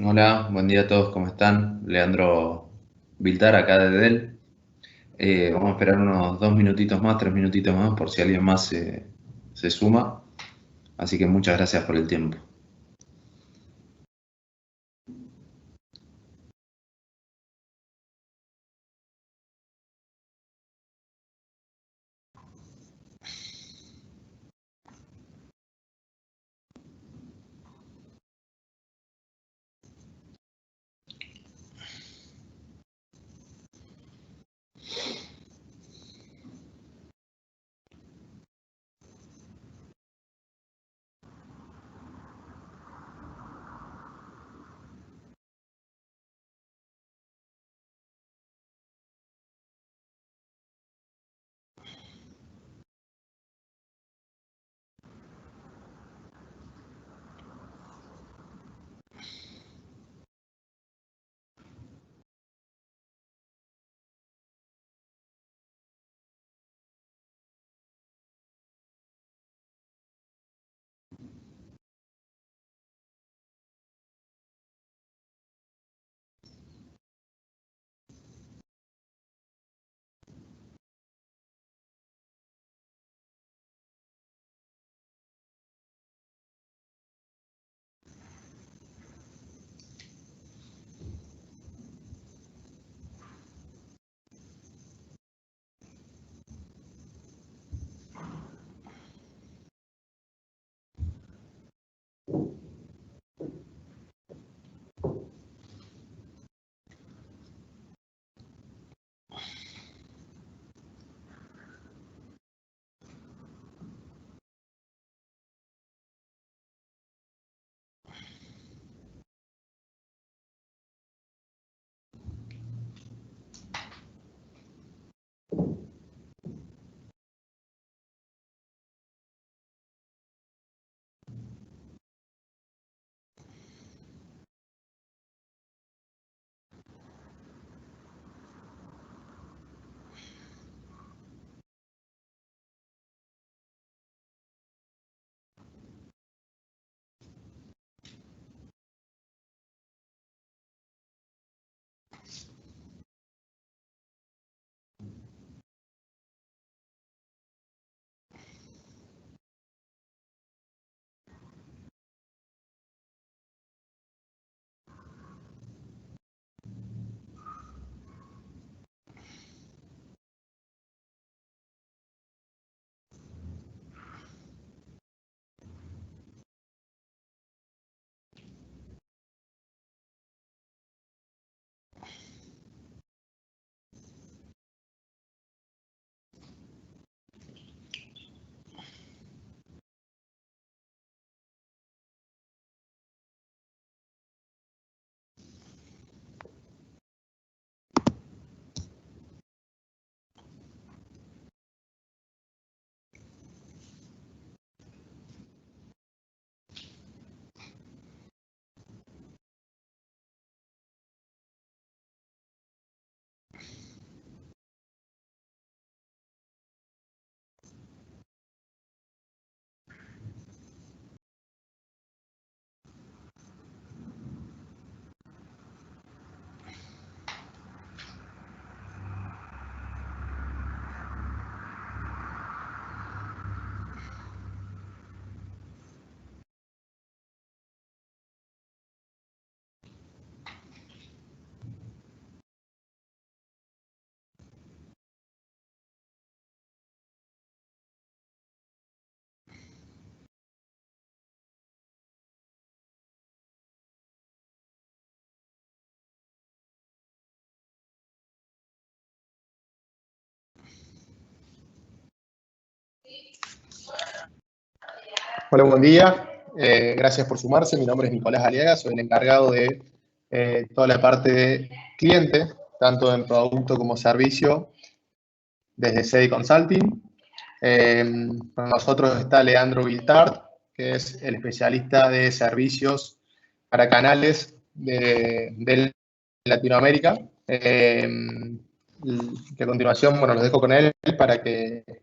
Hola, buen día a todos, ¿cómo están? Leandro Viltar, acá de Dell. Vamos a esperar unos 2 minutitos más, 3 minutitos más, por si alguien más se suma. Así que muchas gracias por el tiempo. Hola, buen día. Gracias por sumarse. Mi nombre es Nicolás Aliaga, soy el encargado de toda la parte de cliente, tanto en producto como servicio, desde CEDI Consulting. Con nosotros está Leandro Viltart, que es el especialista de servicios para canales de Latinoamérica. Que a continuación, bueno, los dejo con él para que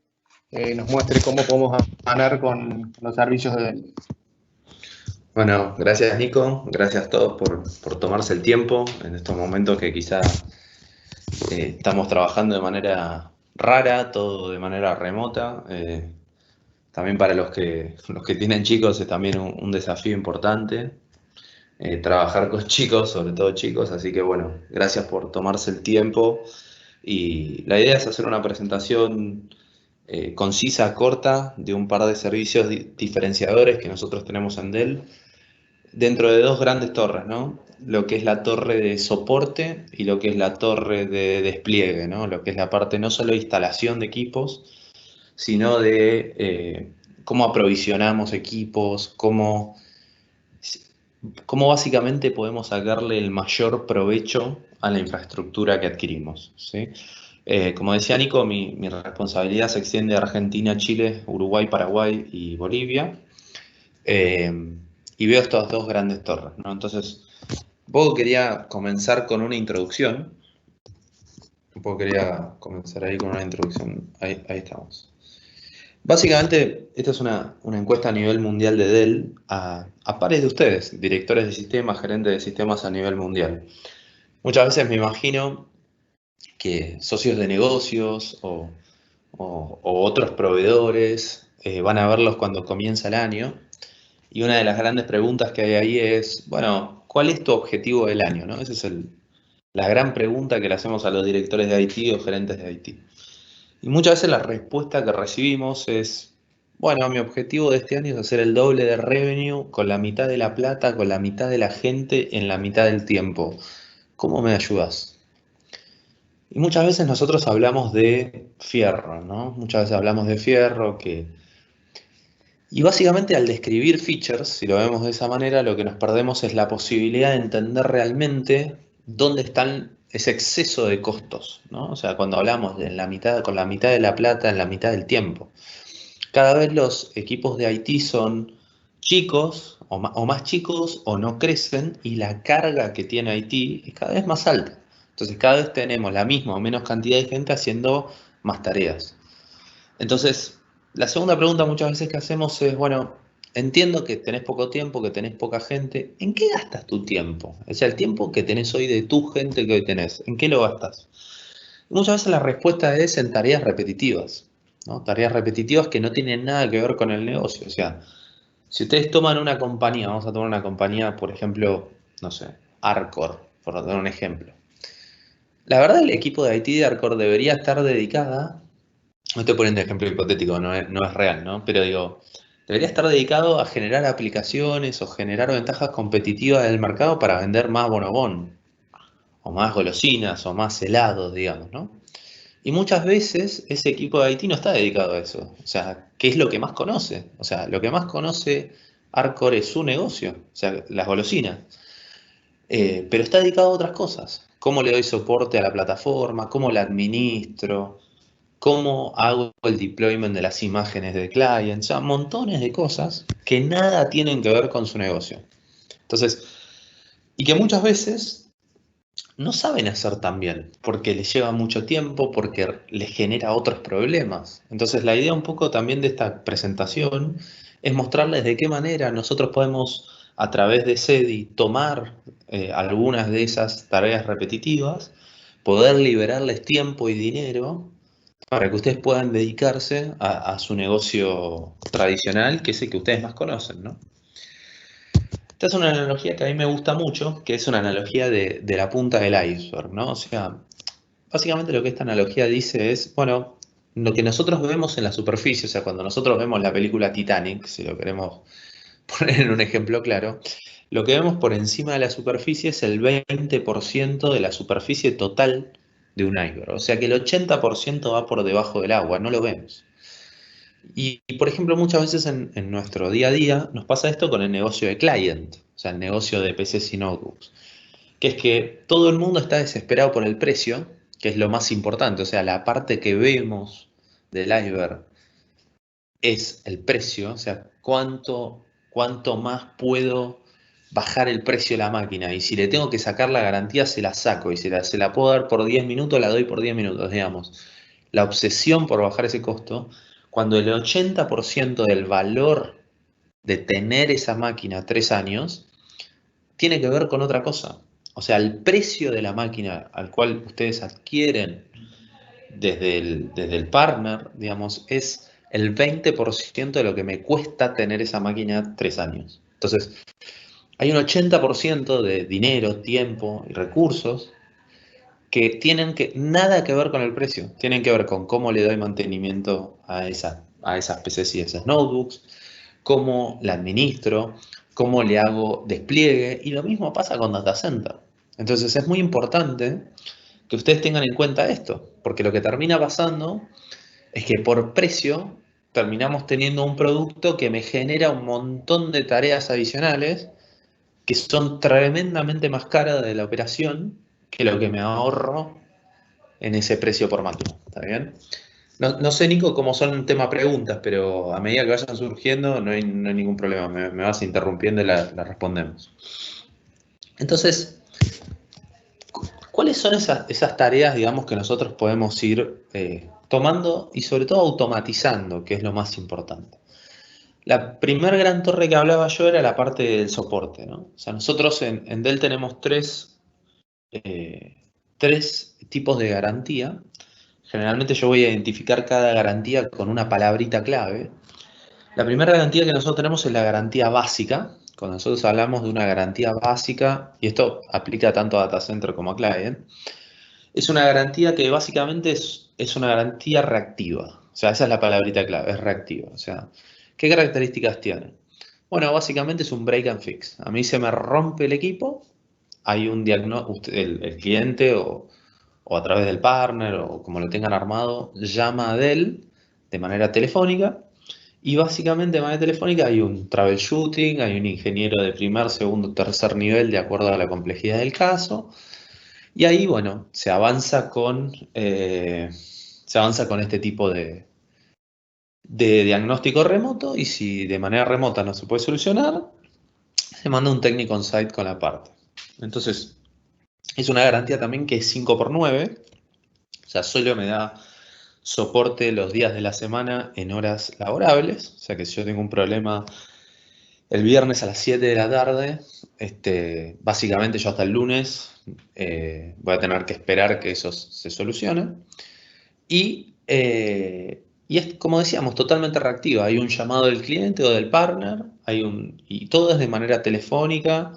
nos muestre cómo podemos ganar con los servicios de él. Bueno, gracias Nico, gracias a todos por tomarse el tiempo en estos momentos que quizá estamos trabajando de manera rara, todo de manera remota. También para los que tienen chicos es también un desafío importante, trabajar con chicos, sobre todo chicos, así que bueno, gracias por tomarse el tiempo y la idea es hacer una presentación concisa, corta, de un par de servicios diferenciadores que nosotros tenemos en Dell dentro de dos grandes torres, ¿no? Lo que es la torre de soporte y lo que es la torre de despliegue, ¿no? Lo que es la parte no solo de instalación de equipos, sino de cómo aprovisionamos equipos, cómo básicamente podemos sacarle el mayor provecho a la infraestructura que adquirimos, ¿sí? Como decía Nico, mi responsabilidad se extiende a Argentina, Chile, Uruguay, Paraguay y Bolivia. Eh, y veo estas dos grandes torres, ¿no? Entonces, un poco quería comenzar con una introducción. Un poco quería comenzar ahí con una introducción. Ahí estamos. Básicamente, esta es una encuesta a nivel mundial de Dell a pares de ustedes, directores de sistemas, gerentes de sistemas a nivel mundial. Muchas veces me imagino que socios de negocios o otros proveedores van a verlos cuando comienza el año. Y una de las grandes preguntas que hay ahí es, bueno, ¿cuál es tu objetivo del año? ¿No? Esa es la gran pregunta que le hacemos a los directores de IT o gerentes de IT. Y muchas veces la respuesta que recibimos es, bueno, mi objetivo de este año es hacer el doble de revenue con la mitad de la plata, con la mitad de la gente en la mitad del tiempo. ¿Cómo me ayudas? Y muchas veces nosotros hablamos de fierro, ¿no? Muchas veces hablamos de fierro que... Y básicamente al describir features, si lo vemos de esa manera, lo que nos perdemos es la posibilidad de entender realmente dónde están ese exceso de costos, ¿no? O sea, cuando hablamos de la mitad, con la mitad de la plata en la mitad del tiempo. Cada vez los equipos de IT son chicos o más chicos o no crecen y la carga que tiene IT es cada vez más alta. Entonces cada vez tenemos la misma o menos cantidad de gente haciendo más tareas. Entonces, la segunda pregunta muchas veces que hacemos es, bueno, entiendo que tenés poco tiempo, que tenés poca gente, ¿en qué gastas tu tiempo? O sea, el tiempo que tenés hoy de tu gente que hoy tenés, ¿en qué lo gastas? Muchas veces la respuesta es en tareas repetitivas, ¿no? Tareas repetitivas que no tienen nada que ver con el negocio. O sea, si ustedes toman una compañía, vamos a tomar una compañía, por ejemplo, no sé, Arcor, por dar un ejemplo. La verdad, el equipo de IT de Arcor debería estar dedicada, no estoy poniendo ejemplo hipotético, no es real, ¿no? Pero digo, debería estar dedicado a generar aplicaciones o generar ventajas competitivas del mercado para vender más bonobón, o más golosinas, o más helados, digamos, ¿no? Y muchas veces ese equipo de IT no está dedicado a eso. O sea, ¿qué es lo que más conoce? O sea, lo que más conoce Arcor es su negocio, o sea, las golosinas. Pero está dedicado a otras cosas. ¿Cómo le doy soporte a la plataforma? ¿Cómo la administro? ¿Cómo hago el deployment de las imágenes de clients? O sea, montones de cosas que nada tienen que ver con su negocio. Entonces, y que muchas veces no saben hacer tan bien, porque les lleva mucho tiempo, porque les genera otros problemas. Entonces, la idea un poco también de esta presentación es mostrarles de qué manera nosotros podemos, a través de SEDI, tomar algunas de esas tareas repetitivas, poder liberarles tiempo y dinero para que ustedes puedan dedicarse a su negocio tradicional, que es el que ustedes más conocen, ¿no? Esta es una analogía que a mí me gusta mucho, que es una analogía de la punta del iceberg, ¿no? O sea, básicamente lo que esta analogía dice es, bueno, lo que nosotros vemos en la superficie, o sea, cuando nosotros vemos la película Titanic, si lo queremos poner en un ejemplo claro, lo que vemos por encima de la superficie es el 20% de la superficie total de un iceberg. O sea que el 80% va por debajo del agua, no lo vemos. Y, por ejemplo, muchas veces en nuestro día a día nos pasa esto con el negocio de client, o sea, el negocio de PCs y notebooks, que es que todo el mundo está desesperado por el precio, que es lo más importante, o sea, la parte que vemos del iceberg es el precio, o sea, cuánto más puedo bajar el precio de la máquina. Y si le tengo que sacar la garantía, se la saco. Y si se la puedo dar por 10 minutos, la doy por 10 minutos, digamos. La obsesión por bajar ese costo, cuando el 80% del valor de tener esa máquina 3 años tiene que ver con otra cosa. O sea, el precio de la máquina al cual ustedes adquieren desde el partner, digamos, es el 20% de lo que me cuesta tener esa máquina 3 años. Entonces, hay un 80% de dinero, tiempo y recursos que tienen nada que ver con el precio, tienen que ver con cómo le doy mantenimiento a esas PCs y esas notebooks, cómo la administro, cómo le hago despliegue, y lo mismo pasa con data center. Entonces es muy importante que ustedes tengan en cuenta esto, porque lo que termina pasando es que por precio terminamos teniendo un producto que me genera un montón de tareas adicionales que son tremendamente más caras de la operación que lo que me ahorro en ese precio por máquina. ¿Está bien? No sé, Nico, cómo son el tema preguntas, pero a medida que vayan surgiendo no hay ningún problema. Me vas interrumpiendo y la respondemos. Entonces, ¿cuáles son esas tareas, digamos, que nosotros podemos ir tomando y sobre todo automatizando, que es lo más importante? La primer gran torre que hablaba yo era la parte del soporte, ¿no? O sea, nosotros en Dell tenemos tres tipos de garantía. Generalmente yo voy a identificar cada garantía con una palabrita clave. La primera garantía que nosotros tenemos es la garantía básica. Cuando nosotros hablamos de una garantía básica, y esto aplica tanto a data center como a client, es una garantía que básicamente es una garantía reactiva. O sea, esa es la palabrita clave, es reactiva. O sea, ¿qué características tiene? Bueno, básicamente es un break and fix. A mí se me rompe el equipo, hay un diagnóstico, el cliente o a través del partner o como lo tengan armado, llama a Dell de manera telefónica y básicamente de manera telefónica hay un troubleshooting, hay un ingeniero de primer, segundo, tercer nivel de acuerdo a la complejidad del caso y ahí, bueno, se avanza con este tipo de diagnóstico remoto y si de manera remota no se puede solucionar, se manda un técnico on-site con la parte. Entonces, es una garantía también que es 5x9, o sea, solo me da soporte los días de la semana en horas laborables, o sea que si yo tengo un problema el viernes a las 7 de la tarde, básicamente yo hasta el lunes voy a tener que esperar que eso se solucione. Y es, como decíamos, totalmente reactiva. Hay un llamado del cliente o del partner, y todo es de manera telefónica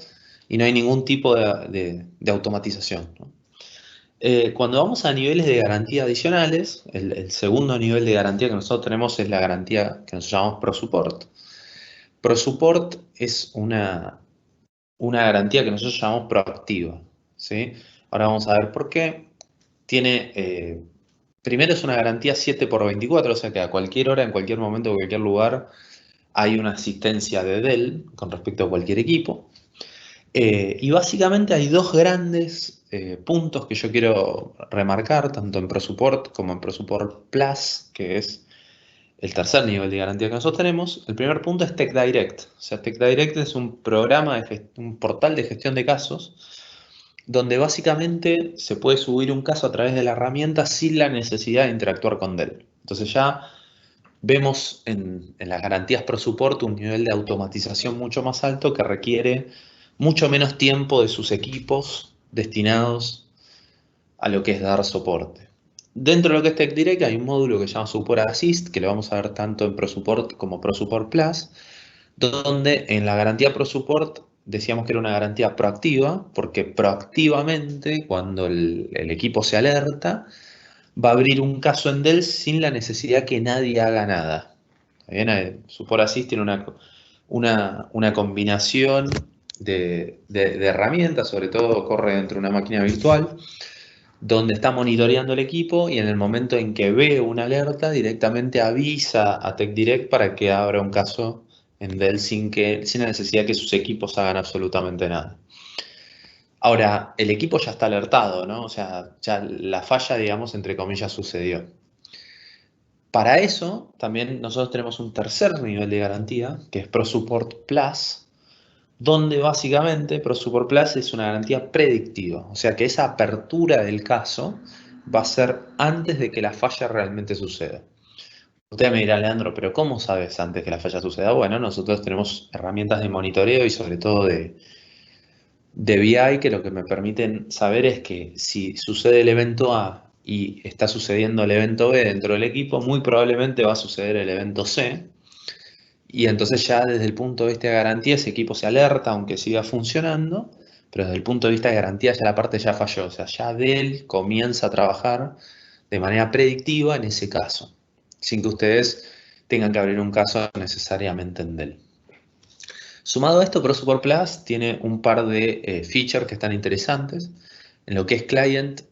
y no hay ningún tipo de automatización, ¿no? Cuando vamos a niveles de garantía adicionales, el segundo nivel de garantía que nosotros tenemos es la garantía que nosotros llamamos ProSupport. ProSupport es una garantía que nosotros llamamos proactiva, ¿sí? Ahora vamos a ver por qué. Primero es una garantía 7x24, o sea que a cualquier hora, en cualquier momento, en cualquier lugar, hay una asistencia de Dell con respecto a cualquier equipo. Y básicamente hay dos grandes puntos que yo quiero remarcar, tanto en ProSupport como en ProSupport Plus, que es el tercer nivel de garantía que nosotros tenemos. El primer punto es TechDirect. O sea, TechDirect es un programa, un portal de gestión de casos, donde básicamente se puede subir un caso a través de la herramienta sin la necesidad de interactuar con Dell. Entonces ya vemos en las garantías ProSupport un nivel de automatización mucho más alto que requiere mucho menos tiempo de sus equipos destinados a lo que es dar soporte. Dentro de lo que es TechDirect hay un módulo que se llama Support Assist, que lo vamos a ver tanto en ProSupport como ProSupport Plus, donde en la garantía ProSupport decíamos que era una garantía proactiva, porque proactivamente, cuando el equipo se alerta, va a abrir un caso en Dell sin la necesidad que nadie haga nada. ¿Está bien? Support Assist tiene una combinación de herramientas, sobre todo corre dentro de una máquina virtual, donde está monitoreando el equipo y en el momento en que ve una alerta, directamente avisa a TechDirect para que abra un caso en Dell sin la necesidad que sus equipos hagan absolutamente nada. Ahora, el equipo ya está alertado, ¿no? O sea, ya la falla, digamos, entre comillas, sucedió. Para eso, también nosotros tenemos un tercer nivel de garantía, que es ProSupport Plus, donde básicamente ProSupport Plus es una garantía predictiva, o sea que esa apertura del caso va a ser antes de que la falla realmente suceda. Usted me dirá, Leandro, pero ¿cómo sabes antes que la falla suceda? Bueno, nosotros tenemos herramientas de monitoreo y sobre todo de BI que lo que me permiten saber es que si sucede el evento A y está sucediendo el evento B dentro del equipo, muy probablemente va a suceder el evento C. Y entonces ya desde el punto de vista de garantía ese equipo se alerta aunque siga funcionando, pero desde el punto de vista de garantía ya la parte ya falló. O sea, ya Dell comienza a trabajar de manera predictiva en ese caso, sin que ustedes tengan que abrir un caso necesariamente en Dell. Sumado a esto, ProSupport Plus tiene un par de features que están interesantes. En lo que es client,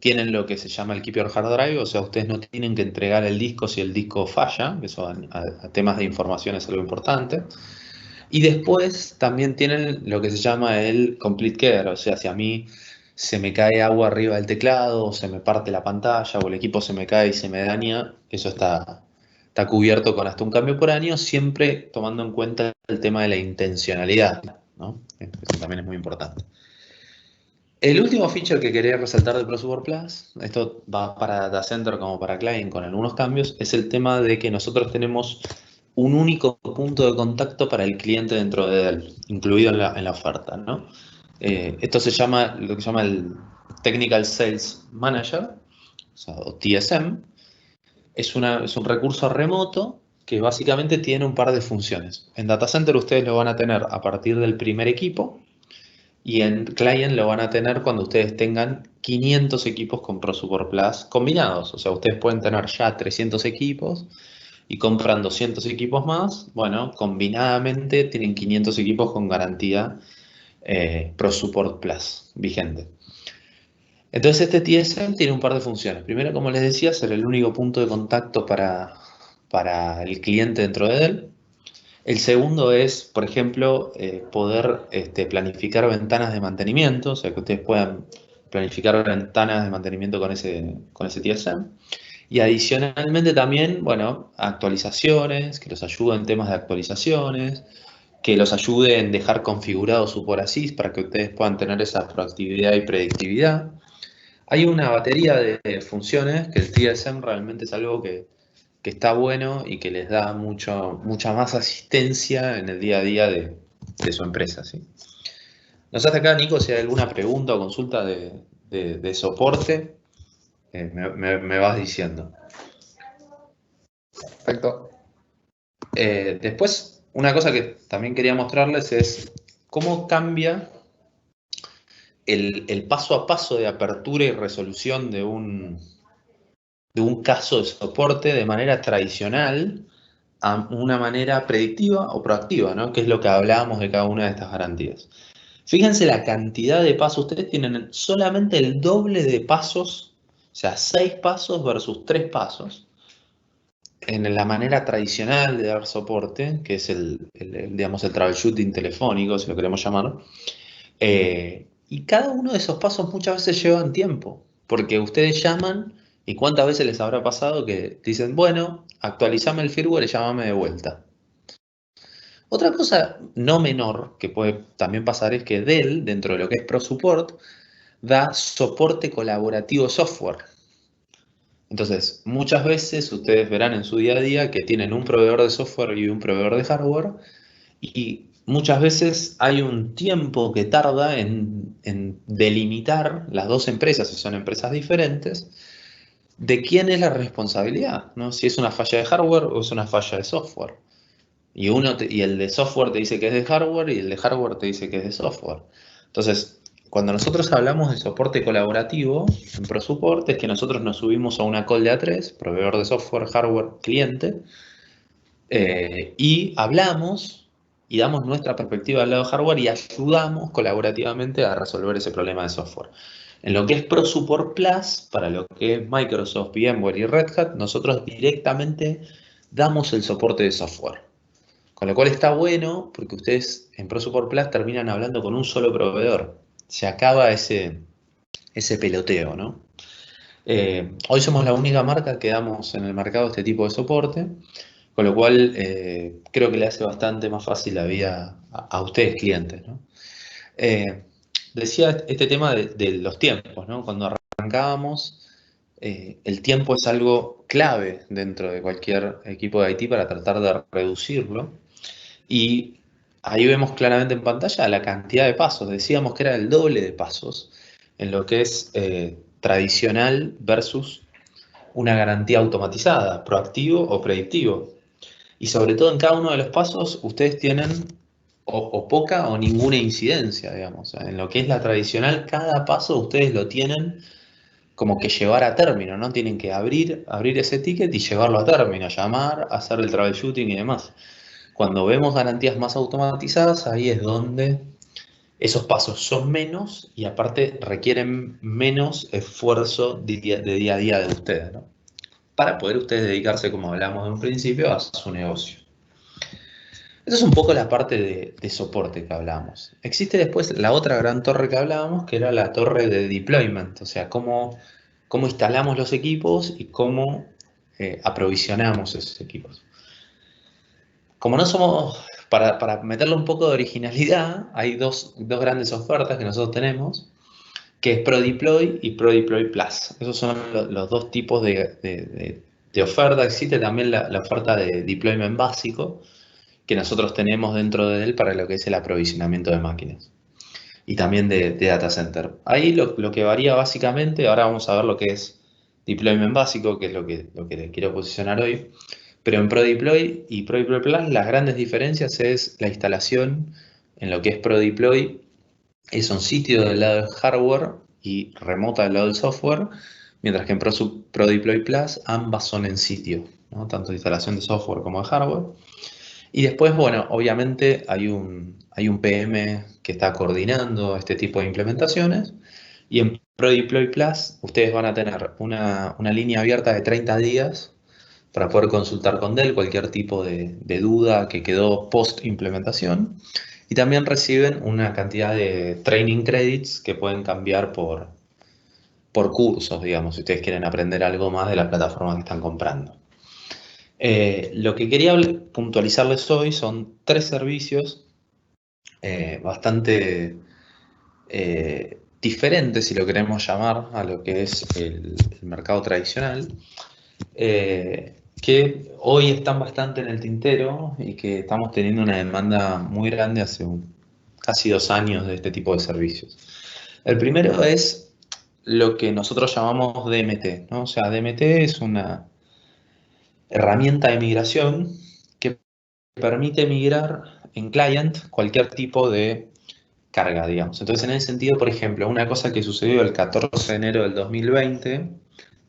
tienen lo que se llama el Keep Your Hard Drive, o sea, ustedes no tienen que entregar el disco si el disco falla, que eso a temas de información es algo importante. Y después también tienen lo que se llama el Complete Care, o sea, si a mí se me cae agua arriba del teclado, o se me parte la pantalla, o el equipo se me cae y se me daña, eso está cubierto con hasta un cambio por año, siempre tomando en cuenta el tema de la intencionalidad, ¿no? Eso también es muy importante. El último feature que quería resaltar de ProSupport Plus, esto va para Data Center como para Client con algunos cambios, es el tema de que nosotros tenemos un único punto de contacto para el cliente dentro de Dell, incluido en la oferta, ¿no? Esto se llama lo que se llama el Technical Sales Manager, o TSM. Es un recurso remoto que básicamente tiene un par de funciones. En Data Center ustedes lo van a tener a partir del primer equipo y en Client lo van a tener cuando ustedes tengan 500 equipos con ProSupport Plus combinados. O sea, ustedes pueden tener ya 300 equipos y compran 200 equipos más. Bueno, combinadamente tienen 500 equipos con garantía ProSupport Plus vigente. Entonces este TSM tiene un par de funciones. Primero, como les decía, ser el único punto de contacto para el cliente dentro de Dell. El segundo es, por ejemplo, poder planificar ventanas de mantenimiento, o sea, que ustedes puedan planificar ventanas de mantenimiento con ese TSM. Y adicionalmente también, bueno, actualizaciones, que los ayuden en temas de actualizaciones, que los ayude en dejar configurado su por asís para que ustedes puedan tener esa proactividad y predictividad. Hay una batería de funciones que el TSM realmente es algo que está bueno y que les da mucha más asistencia en el día a día de su empresa, ¿sí? No sé hasta acá, Nico, si hay alguna pregunta o consulta de soporte, me vas diciendo. Perfecto. Después, una cosa que también quería mostrarles es cómo cambia el paso a paso de apertura y resolución de un caso de soporte de manera tradicional a una manera predictiva o proactiva, ¿no? Que es lo que hablábamos de cada una de estas garantías. Fíjense la cantidad de pasos. Ustedes tienen solamente el doble de pasos, o sea, 6 pasos versus 3 pasos, en la manera tradicional de dar soporte, que es digamos, el troubleshooting telefónico, si lo queremos llamar. Y cada uno de esos pasos muchas veces llevan tiempo, porque ustedes llaman y cuántas veces les habrá pasado que dicen, bueno, actualizame el firmware y llámame de vuelta. Otra cosa no menor que puede también pasar es que Dell, dentro de lo que es ProSupport, da soporte colaborativo software. Entonces, muchas veces ustedes verán en su día a día que tienen un proveedor de software y un proveedor de hardware, y muchas veces hay un tiempo que tarda en delimitar las dos empresas, si son empresas diferentes, de quién es la responsabilidad, ¿no? Si es una falla de hardware o es una falla de software. Y el de software te dice que es de hardware y el de hardware te dice que es de software. Entonces, cuando nosotros hablamos de soporte colaborativo en ProSupport, es que nosotros nos subimos a una call de A3, proveedor de software, hardware, cliente, y hablamos y damos nuestra perspectiva del lado hardware y ayudamos colaborativamente a resolver ese problema de software. En lo que es ProSupport Plus, para lo que es Microsoft, VMware y Red Hat, nosotros directamente damos el soporte de software. Con lo cual está bueno porque ustedes en ProSupport Plus terminan hablando con un solo proveedor. Se acaba ese peloteo, ¿no? Hoy somos la única marca que damos en el mercado este tipo de soporte, con lo cual creo que le hace bastante más fácil la vida a ustedes clientes, ¿no? Decía este tema de los tiempos, ¿no? Cuando arrancábamos, el tiempo es algo clave dentro de cualquier equipo de IT para tratar de reducirlo. Y ahí vemos claramente en pantalla la cantidad de pasos. Decíamos que era el doble de pasos en lo que es tradicional versus una garantía automatizada, proactivo o predictivo. Y sobre todo en cada uno de los pasos ustedes tienen o poca o ninguna incidencia, digamos. En lo que es la tradicional, cada paso ustedes lo tienen como que llevar a término, ¿no? Tienen que abrir ese ticket y llevarlo a término, llamar, hacer el troubleshooting y demás. Cuando vemos garantías más automatizadas, ahí es donde esos pasos son menos y aparte requieren menos esfuerzo de día a día de ustedes, ¿no? Para poder ustedes dedicarse, como hablamos en un principio, a su negocio. Esa es un poco la parte de soporte que hablamos. Existe después la otra gran torre que hablábamos, que era la torre de deployment, o sea, cómo instalamos los equipos y cómo aprovisionamos esos equipos. Como no somos, para meterle un poco de originalidad, hay dos grandes ofertas que nosotros tenemos, que es ProDeploy y ProDeploy Plus. Esos son los dos tipos de oferta. Existe también la oferta de deployment básico, que nosotros tenemos dentro de él para lo que es el aprovisionamiento de máquinas y también de data center. Ahí lo que varía básicamente, ahora vamos a ver lo que es deployment básico, que es lo que le quiero posicionar hoy, pero en ProDeploy y ProDeploy Plus las grandes diferencias es la instalación en lo que es ProDeploy, es un sitio del lado del hardware y remota del lado del software, mientras que en ProDeploy Plus ambas son en sitio, ¿no? Tanto de instalación de software como de hardware. Y después, bueno, obviamente hay un PM que está coordinando este tipo de implementaciones. Y en ProDeploy Plus ustedes van a tener una línea abierta de 30 días para poder consultar con Dell cualquier tipo de duda que quedó post implementación. Y también reciben una cantidad de training credits que pueden cambiar por cursos, digamos, si ustedes quieren aprender algo más de la plataforma que están comprando. Lo que quería puntualizarles hoy son 3 servicios bastante diferentes, si lo queremos llamar, a lo que es el mercado tradicional, que hoy están bastante en el tintero y que estamos teniendo una demanda muy grande hace casi 2 años de este tipo de servicios. El primero es lo que nosotros llamamos DMT, ¿no? O sea, DMT es una herramienta de migración que permite migrar en client cualquier tipo de carga, digamos. Entonces, en ese sentido, por ejemplo, una cosa que sucedió el 14 de enero del 2020,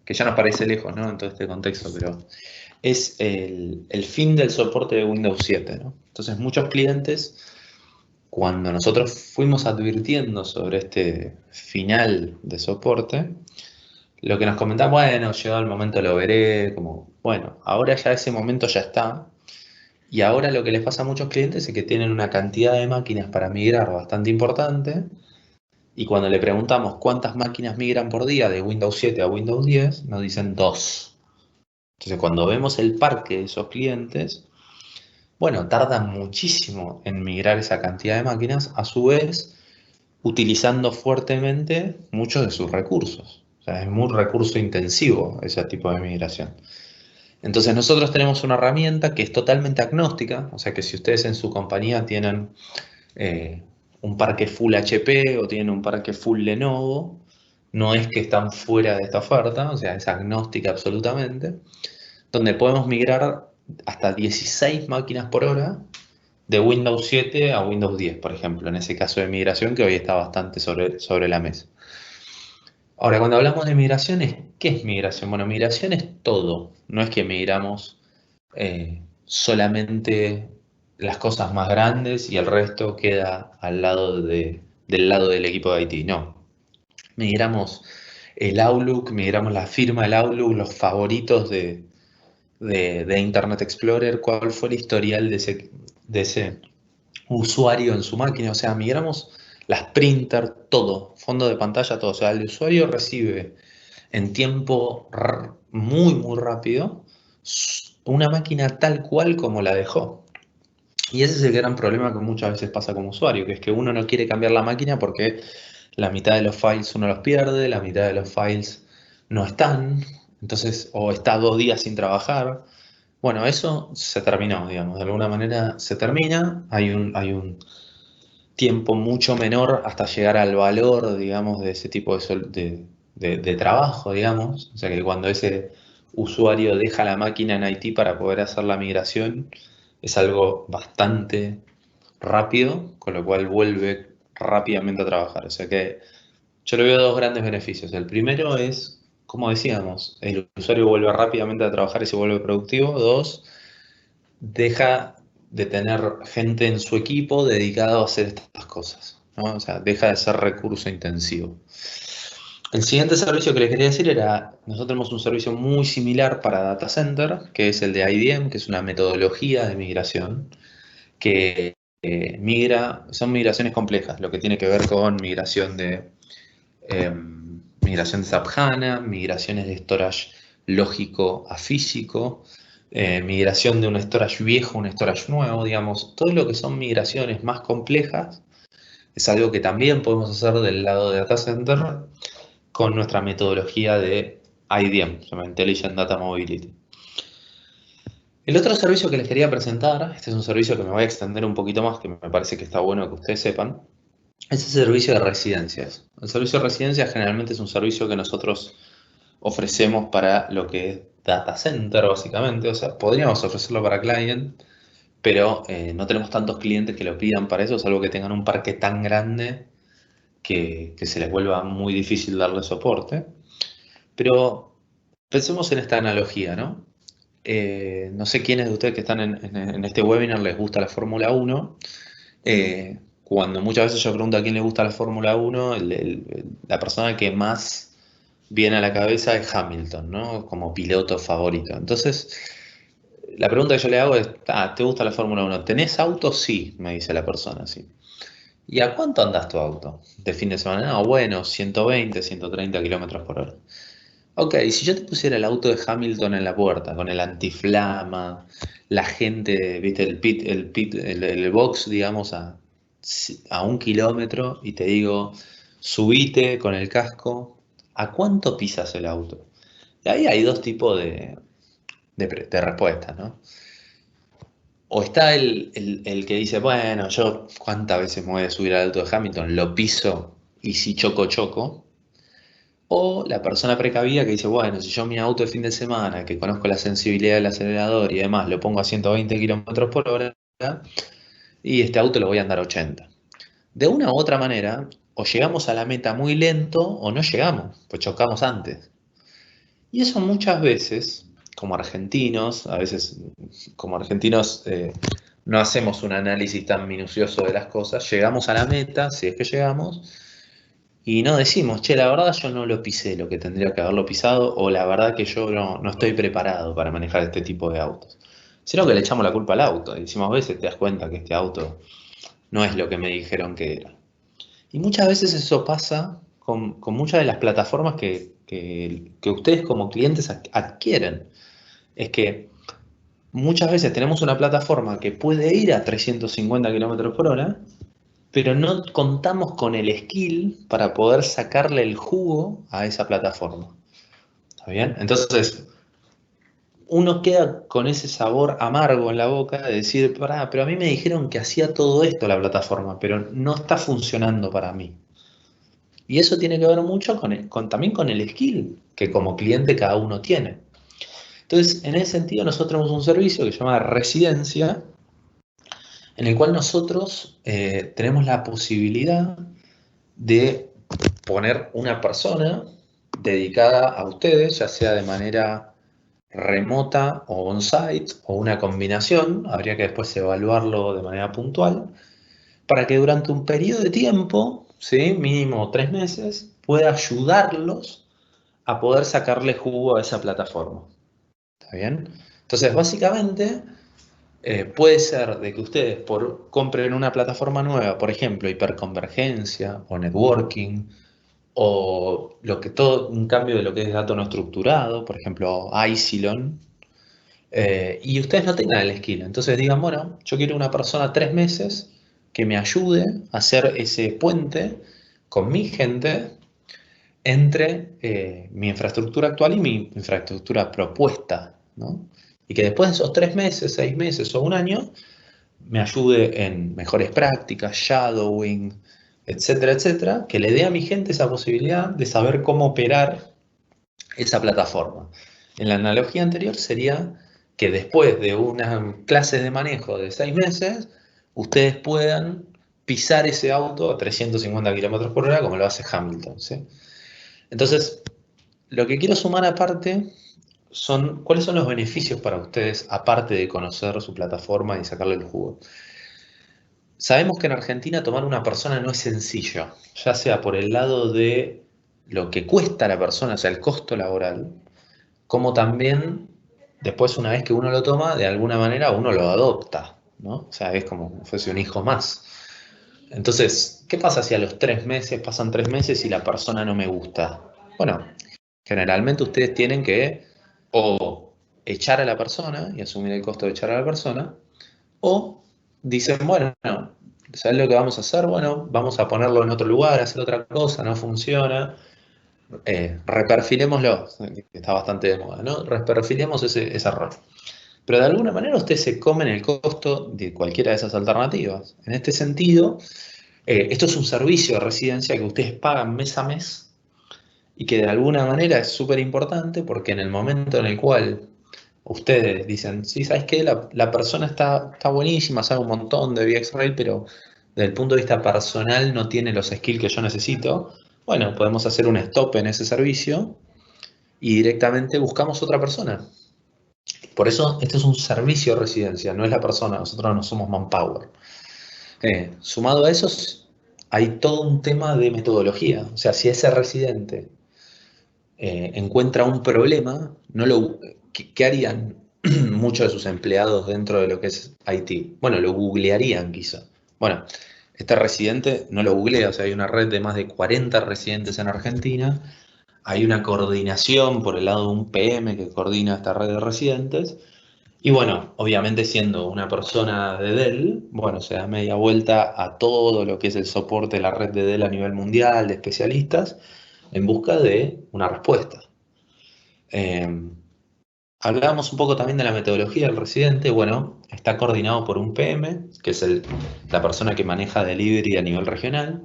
que ya nos parece lejos, ¿no? En todo este contexto, pero es el fin del soporte de Windows 7, ¿no? Entonces, muchos clientes, cuando nosotros fuimos advirtiendo sobre este final de soporte, lo que nos comentaban, bueno, llegado el momento lo veré, como, bueno, ahora ya ese momento ya está. Y ahora lo que les pasa a muchos clientes es que tienen una cantidad de máquinas para migrar bastante importante. Y cuando le preguntamos cuántas máquinas migran por día de Windows 7 a Windows 10, nos dicen 2. Entonces, cuando vemos el parque de esos clientes, bueno, tardan muchísimo en migrar esa cantidad de máquinas, a su vez, utilizando fuertemente muchos de sus recursos. O sea, es muy recurso intensivo ese tipo de migración. Entonces nosotros tenemos una herramienta que es totalmente agnóstica, o sea que si ustedes en su compañía tienen un parque full HP o tienen un parque full Lenovo, no es que están fuera de esta oferta, o sea, es agnóstica absolutamente, donde podemos migrar hasta 16 máquinas por hora de Windows 7 a Windows 10, por ejemplo, en ese caso de migración que hoy está bastante sobre la mesa. Ahora, cuando hablamos de migraciones, ¿qué es migración? Bueno, migración es todo. No es que migramos solamente las cosas más grandes y el resto queda al lado del lado del equipo de IT. No. Migramos el Outlook, migramos la firma del Outlook, los favoritos de Internet Explorer, cuál fue el historial de ese usuario en su máquina. O sea, migramos las printer, todo, fondo de pantalla, todo. O sea, el usuario recibe en tiempo muy, muy rápido una máquina tal cual como la dejó. Y ese es el gran problema que muchas veces pasa como usuario, que es que uno no quiere cambiar la máquina porque la mitad de los files uno los pierde, la mitad de los files no están, entonces, o está 2 días sin trabajar. Bueno, eso se terminó, digamos, de alguna manera se termina, hay un tiempo mucho menor hasta llegar al valor, digamos, de ese tipo de trabajo, digamos. O sea que cuando ese usuario deja la máquina en IT para poder hacer la migración, es algo bastante rápido, con lo cual vuelve rápidamente a trabajar. O sea que yo le veo dos grandes beneficios. El primero es, como decíamos, el usuario vuelve rápidamente a trabajar y se vuelve productivo. Dos, deja de tener gente en su equipo dedicado a hacer estas cosas, ¿no? O sea, deja de ser recurso intensivo. El siguiente servicio que les quería decir era, nosotros tenemos un servicio muy similar para Data Center, que es el de IDM, que es una metodología de migración, que son migraciones complejas, lo que tiene que ver con migración de SAP HANA, migraciones de storage lógico a físico, migración de un storage viejo a un storage nuevo, digamos, todo lo que son migraciones más complejas es algo que también podemos hacer del lado de Data Center con nuestra metodología de IDM, se llama Intelligent Data Mobility. El otro servicio que les quería presentar, este es un servicio que me voy a extender un poquito más, que me parece que está bueno que ustedes sepan, es el servicio de residencias. El servicio de residencias generalmente es un servicio que nosotros ofrecemos para lo que es data center, básicamente. O sea, podríamos ofrecerlo para client, pero no tenemos tantos clientes que lo pidan para eso, salvo que tengan un parque tan grande que se les vuelva muy difícil darle soporte. Pero pensemos en esta analogía, ¿no? No sé quiénes de ustedes que están en este webinar les gusta la Fórmula 1. Cuando muchas veces yo pregunto a quién le gusta la Fórmula 1, la persona que más viene a la cabeza es Hamilton, ¿no? Como piloto favorito. Entonces, la pregunta que yo le hago es, ¿te gusta la Fórmula 1? ¿Tenés auto? Sí, me dice la persona, sí. ¿Y a cuánto andas tu auto de fin de semana? No, bueno, 120, 130 kilómetros por hora. Ok, si yo te pusiera el auto de Hamilton en la puerta, con el antiflama, la gente, viste, el box, digamos, a 1 kilómetro, y te digo, subite con el casco, ¿a cuánto pisas el auto? Y ahí hay dos tipos de respuestas, ¿no? O está el que dice, bueno, yo cuántas veces me voy a subir al auto de Hamilton, lo piso y si choco, choco. O la persona precavida que dice, bueno, si yo mi auto de fin de semana, que conozco la sensibilidad del acelerador y demás, lo pongo a 120 kilómetros por hora, y este auto lo voy a andar a 80. De una u otra manera, o llegamos a la meta muy lento o no llegamos, pues chocamos antes. Y eso muchas veces, como argentinos, a veces como argentinos no hacemos un análisis tan minucioso de las cosas, llegamos a la meta, si es que llegamos, y no decimos, che, la verdad yo no lo pisé lo que tendría que haberlo pisado, o la verdad que yo no estoy preparado para manejar este tipo de autos. Sino que le echamos la culpa al auto, y decimos, a veces te das cuenta que este auto no es lo que me dijeron que era. Y muchas veces eso pasa con muchas de las plataformas que ustedes como clientes adquieren. Es que muchas veces tenemos una plataforma que puede ir a 350 kilómetros por hora, pero no contamos con el skill para poder sacarle el jugo a esa plataforma. ¿Está bien? Entonces, uno queda con ese sabor amargo en la boca de decir, pará, pero a mí me dijeron que hacía todo esto la plataforma, pero no está funcionando para mí. Y eso tiene que ver mucho también con el skill que como cliente cada uno tiene. Entonces, en ese sentido, nosotros tenemos un servicio que se llama Residencia, en el cual nosotros tenemos la posibilidad de poner una persona dedicada a ustedes, ya sea de manera remota o on-site o una combinación, habría que después evaluarlo de manera puntual, para que durante un periodo de tiempo, ¿sí? Mínimo 3 meses, pueda ayudarlos a poder sacarle jugo a esa plataforma. ¿Está bien? Entonces, básicamente, puede ser de que ustedes compren una plataforma nueva, por ejemplo, hiperconvergencia o networking, o un cambio de lo que es dato no estructurado, por ejemplo, Icilon, y ustedes no tengan el skill. Entonces digan, bueno, yo quiero una persona 3 meses que me ayude a hacer ese puente con mi gente, entre mi infraestructura actual y mi infraestructura propuesta, ¿no? Y que después de esos 3 meses, 6 meses o un año, me ayude en mejores prácticas, shadowing, etcétera, etcétera, que le dé a mi gente esa posibilidad de saber cómo operar esa plataforma. En la analogía anterior sería que después de unas clases de manejo de 6 meses, ustedes puedan pisar ese auto a 350 kilómetros por hora como lo hace Hamilton, ¿sí? Entonces, lo que quiero sumar aparte son cuáles son los beneficios para ustedes, aparte de conocer su plataforma y sacarle el jugo. Sabemos que en Argentina tomar una persona no es sencillo, ya sea por el lado de lo que cuesta a la persona, o sea, el costo laboral, como también después una vez que uno lo toma, de alguna manera uno lo adopta, ¿no? O sea, es como si fuese un hijo más. Entonces, ¿qué pasa si a los 3 meses, pasan 3 meses y la persona no me gusta? Bueno, generalmente ustedes tienen que o echar a la persona y asumir el costo de echar a la persona, o dicen, bueno, ¿sabes lo que vamos a hacer? Bueno, vamos a ponerlo en otro lugar, hacer otra cosa, no funciona. Reperfilémoslo, que está bastante de moda, ¿no? Reperfilemos ese rol. Pero de alguna manera ustedes se comen el costo de cualquiera de esas alternativas. En este sentido, esto es un servicio de residencia que ustedes pagan mes a mes y que de alguna manera es súper importante porque en el momento en el cual ustedes dicen, sí, ¿sabes qué? La persona está buenísima, sabe un montón de VxRail, pero desde el punto de vista personal no tiene los skills que yo necesito. Bueno, podemos hacer un stop en ese servicio y directamente buscamos otra persona. Por eso este es un servicio de residencia, no es la persona, nosotros no somos manpower. Sumado a eso, hay todo un tema de metodología. O sea, si ese residente encuentra un problema, ¿qué harían muchos de sus empleados dentro de lo que es IT? Bueno, lo googlearían quizá. Bueno, este residente no lo googlea, o sea, hay una red de más de 40 residentes en Argentina, hay una coordinación por el lado de un PM que coordina esta red de residentes, y bueno, obviamente siendo una persona de Dell, bueno, se da media vuelta a todo lo que es el soporte de la red de Dell a nivel mundial, de especialistas, en busca de una respuesta. Hablábamos un poco también de la metodología del residente. Bueno, está coordinado por un PM, que es la persona que maneja delivery a nivel regional.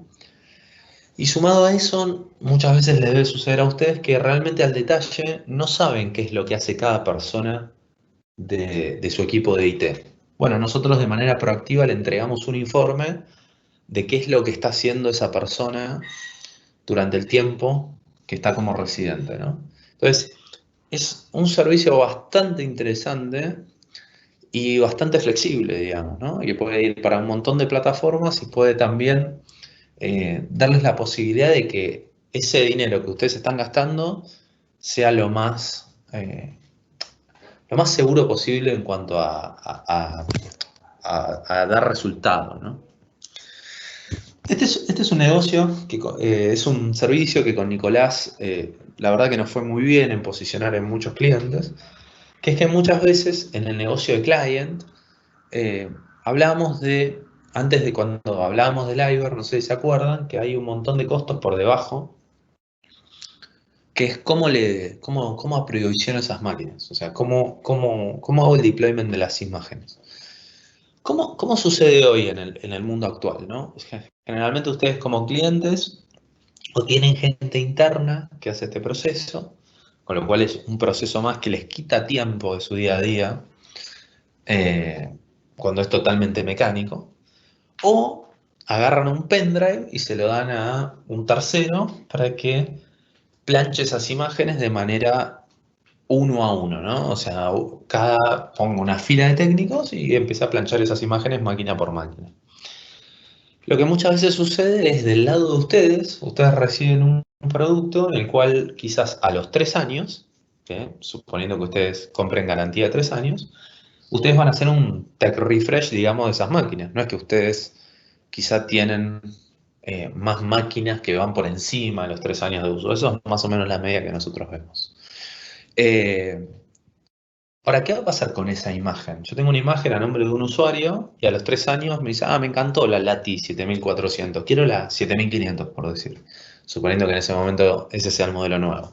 Y sumado a eso, muchas veces les debe suceder a ustedes que realmente al detalle no saben qué es lo que hace cada persona de su equipo de IT. Bueno, nosotros de manera proactiva le entregamos un informe de qué es lo que está haciendo esa persona durante el tiempo que está como residente, ¿no? Entonces, es un servicio bastante interesante y bastante flexible, digamos, ¿no? Que puede ir para un montón de plataformas y puede también darles la posibilidad de que ese dinero que ustedes están gastando sea lo más seguro posible en cuanto a dar resultados, ¿no? Este es un negocio, es un servicio que con Nicolás, la verdad que nos fue muy bien en posicionar en muchos clientes, que es que muchas veces en el negocio de client, hablábamos antes de cuando hablábamos del iVer, no sé si se acuerdan, que hay un montón de costos por debajo, que es cómo aprovisiono esas máquinas, o sea, cómo hago el deployment de las imágenes. ¿Cómo sucede hoy en el mundo actual, ¿no? Generalmente ustedes como clientes o tienen gente interna que hace este proceso, con lo cual es un proceso más que les quita tiempo de su día a día, cuando es totalmente mecánico, o agarran un pendrive y se lo dan a un tercero para que planche esas imágenes de manera uno a uno, ¿no? O sea, pongo una fila de técnicos y empieza a planchar esas imágenes máquina por máquina. Lo que muchas veces sucede es del lado de ustedes reciben un producto en el cual quizás a los 3 años, ¿sí? Suponiendo que ustedes compren garantía de 3 años, ustedes van a hacer un tech refresh, digamos, de esas máquinas. No es que ustedes quizá tienen más máquinas que van por encima de los 3 años de uso. Eso es más o menos la media que nosotros vemos. Ahora, ¿qué va a pasar con esa imagen? Yo tengo una imagen a nombre de un usuario y a los 3 años me dice, me encantó la Lati 7400, quiero la 7500, por decir. suponiendo que en ese momento ese sea el modelo nuevo.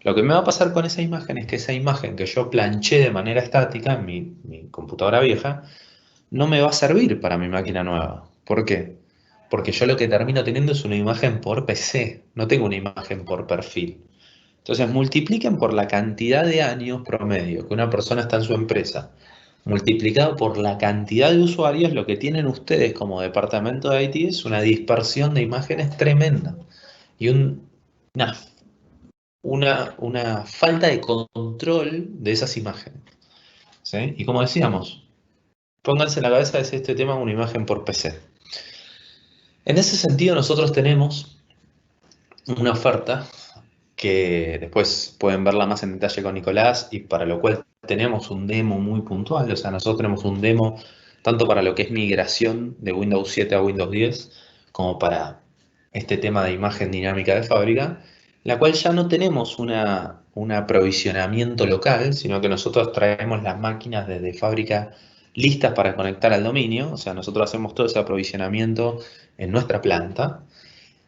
Lo que me va a pasar con esa imagen es que esa imagen que yo planché de manera estática en mi computadora vieja, no me va a servir para mi máquina nueva. ¿Por qué? Porque yo lo que termino teniendo es una imagen por PC, no tengo una imagen por perfil. Entonces multipliquen por la cantidad de años promedio que una persona está en su empresa, multiplicado por la cantidad de usuarios, lo que tienen ustedes como departamento de IT es una dispersión de imágenes tremenda y una, una falta de control de esas imágenes. ¿Sí? Y como decíamos, pónganse en la cabeza de este tema una imagen por PC. En ese sentido nosotros tenemos una oferta que después pueden verla más en detalle con Nicolás y para lo cual tenemos un demo muy puntual, o sea, nosotros tenemos un demo tanto para lo que es migración de Windows 7 a Windows 10 como para este tema de imagen dinámica de fábrica, la cual ya no tenemos un aprovisionamiento local, sino que nosotros traemos las máquinas desde fábrica listas para conectar al dominio, o sea, nosotros hacemos todo ese aprovisionamiento en nuestra planta.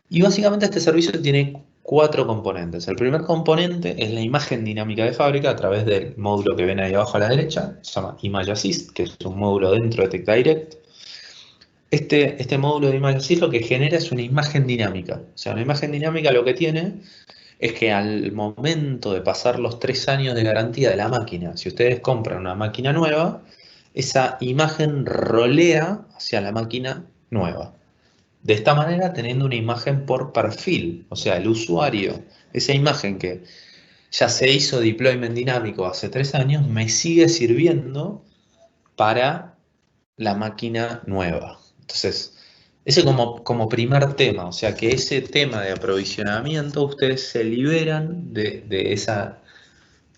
Y básicamente este servicio tiene 4 componentes. El primer componente es la imagen dinámica de fábrica a través del módulo que ven ahí abajo a la derecha, se llama Image Assist, que es un módulo dentro de TechDirect. Este módulo de Image Assist lo que genera es una imagen dinámica. O sea, una imagen dinámica lo que tiene es que al momento de pasar los 3 años de garantía de la máquina, si ustedes compran una máquina nueva, esa imagen rolea hacia la máquina nueva. De esta manera, teniendo una imagen por perfil, o sea, el usuario, esa imagen que ya se hizo deployment dinámico hace 3 años, me sigue sirviendo para la máquina nueva. Entonces, ese como primer tema, o sea, que ese tema de aprovisionamiento, ustedes se liberan de esa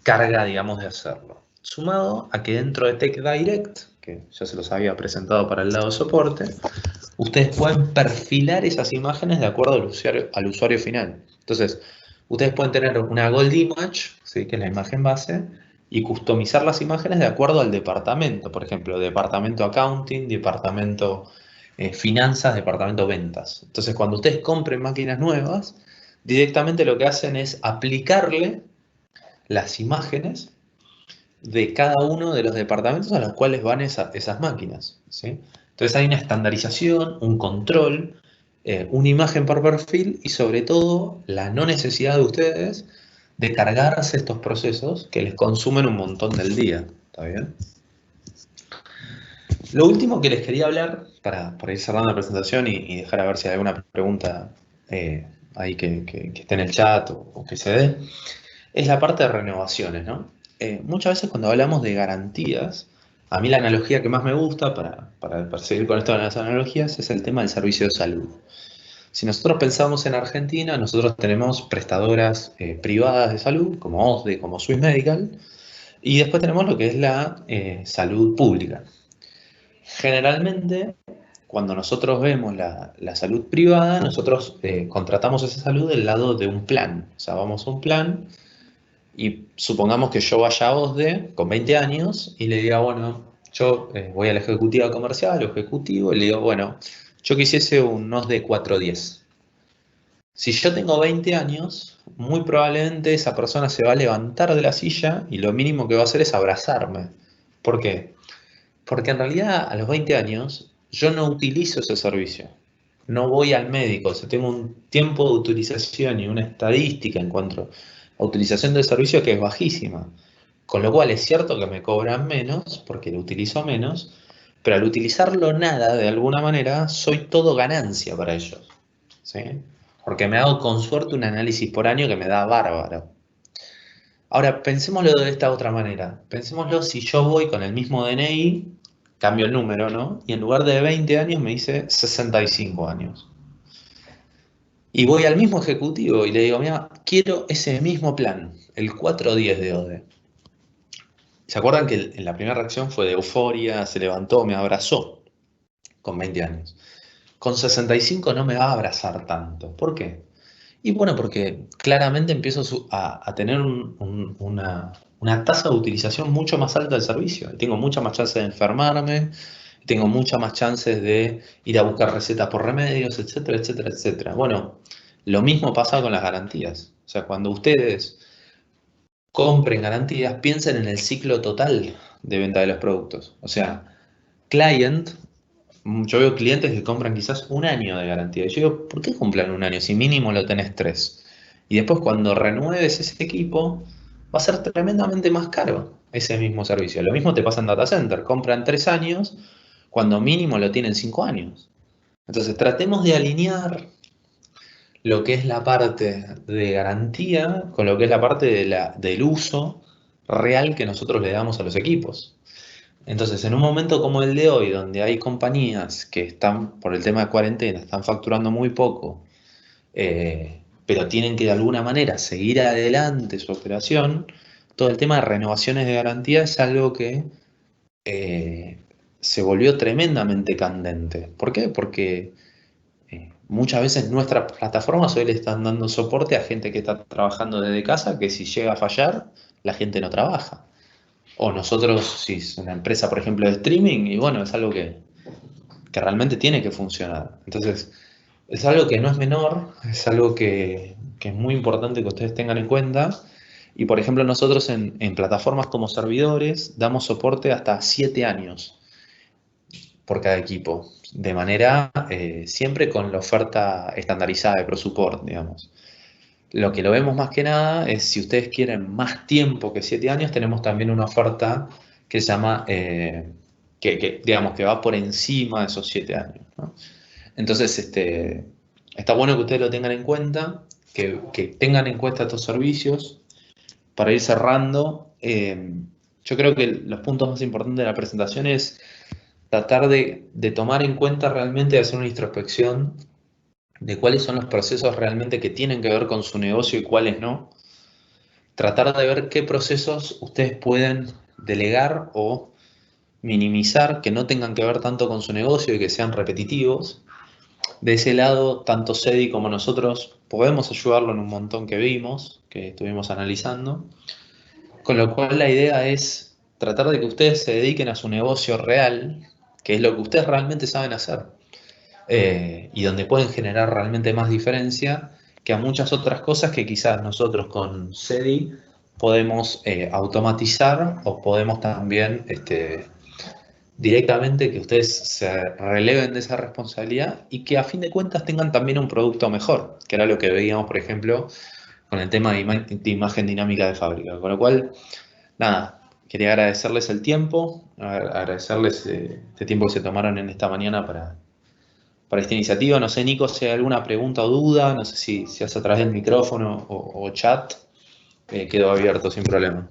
carga, digamos, de hacerlo. Sumado a que dentro de TechDirect, que ya se los había presentado para el lado de soporte, ustedes pueden perfilar esas imágenes de acuerdo al usuario final. Entonces, ustedes pueden tener una Gold Image, ¿sí?, que es la imagen base, y customizar las imágenes de acuerdo al departamento. Por ejemplo, departamento Accounting, departamento Finanzas, departamento Ventas. Entonces, cuando ustedes compren máquinas nuevas, directamente lo que hacen es aplicarle las imágenes de cada uno de los departamentos a los cuales van esas máquinas, ¿sí? Entonces hay una estandarización, un control, una imagen por perfil y sobre todo la no necesidad de ustedes de cargarse estos procesos que les consumen un montón del día. ¿Está bien? Lo último que les quería hablar, para ir cerrando la presentación y dejar a ver si hay alguna pregunta ahí que esté en el chat o que se dé, es la parte de renovaciones, ¿no? Muchas veces cuando hablamos de garantías, a mí la analogía que más me gusta para seguir con esto de las analogías es el tema del servicio de salud. Si nosotros pensamos en Argentina, nosotros tenemos prestadoras privadas de salud, como OSDE, como Swiss Medical, y después tenemos lo que es la salud pública. Generalmente, cuando nosotros vemos la salud privada, nosotros contratamos esa salud del lado de un plan. O sea, vamos a un plan y supongamos que yo vaya a OSDE con 20 años y le diga, bueno, yo voy a la ejecutiva comercial o ejecutivo y le digo, bueno, yo quisiese un OSDE 410. Si yo tengo 20 años, muy probablemente esa persona se va a levantar de la silla y lo mínimo que va a hacer es abrazarme. ¿Por qué? Porque en realidad a los 20 años yo no utilizo ese servicio. No voy al médico, o sea, tengo un tiempo de utilización y una estadística en cuanto a utilización del servicio que es bajísima. Con lo cual es cierto que me cobran menos porque lo utilizo menos, pero al utilizarlo nada, de alguna manera, soy todo ganancia para ellos, ¿sí? Porque me hago con suerte un análisis por año que me da bárbaro. Ahora, pensémoslo de esta otra manera. Pensémoslo si yo voy con el mismo DNI, cambio el número, ¿no? Y en lugar de 20 años me dice 65 años. Y voy al mismo ejecutivo y le digo, mira, quiero ese mismo plan, el 410 de ODE. ¿Se acuerdan que en la primera reacción fue de euforia, se levantó, me abrazó con 20 años? Con 65 no me va a abrazar tanto. ¿Por qué? Y bueno, porque claramente empiezo a tener una tasa de utilización mucho más alta del servicio. Tengo mucha más chance de enfermarme, tengo muchas más chances de ir a buscar recetas por remedios, etcétera, etcétera, etcétera. Bueno, Lo mismo pasa con las garantías. O sea, cuando ustedes compren garantías, piensen en el ciclo total de venta de los productos. O sea, client, yo veo clientes que compran quizás un año de garantía. Y yo digo, ¿por qué compran un año si mínimo lo tenés 3? Y después cuando renueves ese equipo, va a ser tremendamente más caro ese mismo servicio. Lo mismo te pasa en data center. Compran 3 años cuando mínimo lo tienen 5 años. Entonces tratemos de alinear lo que es la parte de garantía con lo que es la parte del uso real que nosotros le damos a los equipos. Entonces, en un momento como el de hoy, donde hay compañías que están, por el tema de cuarentena, están facturando muy poco, pero tienen que de alguna manera seguir adelante su operación, todo el tema de renovaciones de garantía es algo que se volvió tremendamente candente. ¿Por qué? Porque muchas veces nuestras plataformas hoy le están dando soporte a gente que está trabajando desde casa, que si llega a fallar, la gente no trabaja. O nosotros, si es una empresa, por ejemplo, de streaming, y bueno, es algo que realmente tiene que funcionar. Entonces, es algo que no es menor, es algo que es muy importante que ustedes tengan en cuenta. Y por ejemplo, nosotros en plataformas como servidores damos soporte hasta 7 años por cada equipo, de manera siempre con la oferta estandarizada de ProSupport, digamos. Lo que lo vemos más que nada es si ustedes quieren más tiempo que 7 años, tenemos también una oferta que se llama, digamos, que va por encima de esos 7 años, ¿no? Entonces, está bueno que ustedes lo tengan en cuenta, que tengan en cuenta estos servicios. Para ir cerrando, yo creo que los puntos más importantes de la presentación es tratar de tomar en cuenta realmente, de hacer una introspección de cuáles son los procesos realmente que tienen que ver con su negocio y cuáles no. Tratar de ver qué procesos ustedes pueden delegar o minimizar que no tengan que ver tanto con su negocio y que sean repetitivos. De ese lado, tanto Sedi como nosotros podemos ayudarlo en un montón que vimos, que estuvimos analizando. Con lo cual la idea es tratar de que ustedes se dediquen a su negocio real, que es lo que ustedes realmente saben hacer. Y donde pueden generar realmente más diferencia que a muchas otras cosas que quizás nosotros con SEDI podemos automatizar o podemos también directamente que ustedes se releven de esa responsabilidad y que a fin de cuentas tengan también un producto mejor, que era lo que veíamos, por ejemplo, con el tema de imagen dinámica de fábrica. Con lo cual, nada, quería agradecerles el tiempo, agradecerles este tiempo que se tomaron en esta mañana para esta iniciativa. No sé, Nico, si hay alguna pregunta o duda, no sé si hace a través del micrófono o chat, quedo abierto sin problema.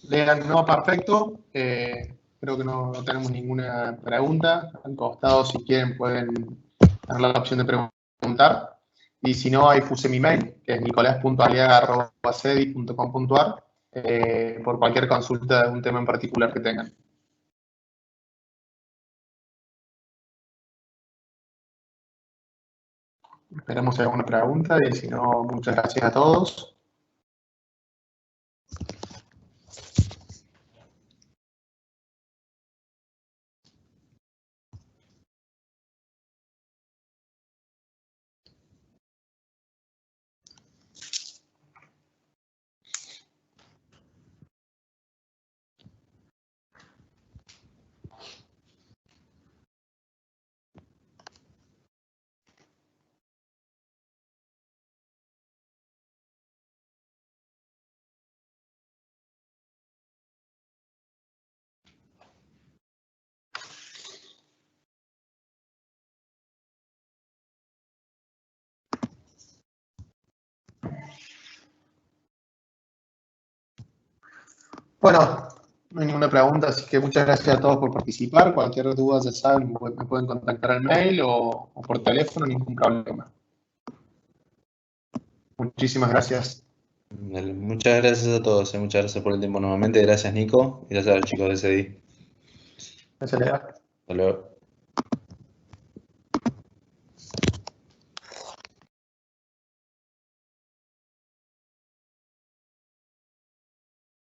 Lean, no, perfecto. Creo que no tenemos ninguna pregunta. Al costado, si quieren, pueden tener la opción de preguntar. Y si no, ahí puse mi mail, que es nicolas.aliaga@sedi.com.ar, por cualquier consulta de un tema en particular que tengan. Esperamos si hay alguna pregunta y si no, muchas gracias a todos. Bueno, no hay ninguna pregunta, así que muchas gracias a todos por participar. Cualquier duda, ya saben, me pueden contactar al mail o por teléfono, ningún problema. Muchísimas gracias. Muchas gracias a todos, muchas gracias por el tiempo nuevamente. Gracias, Nico, y gracias a los chicos de CDI. Gracias, Lea. Hasta luego.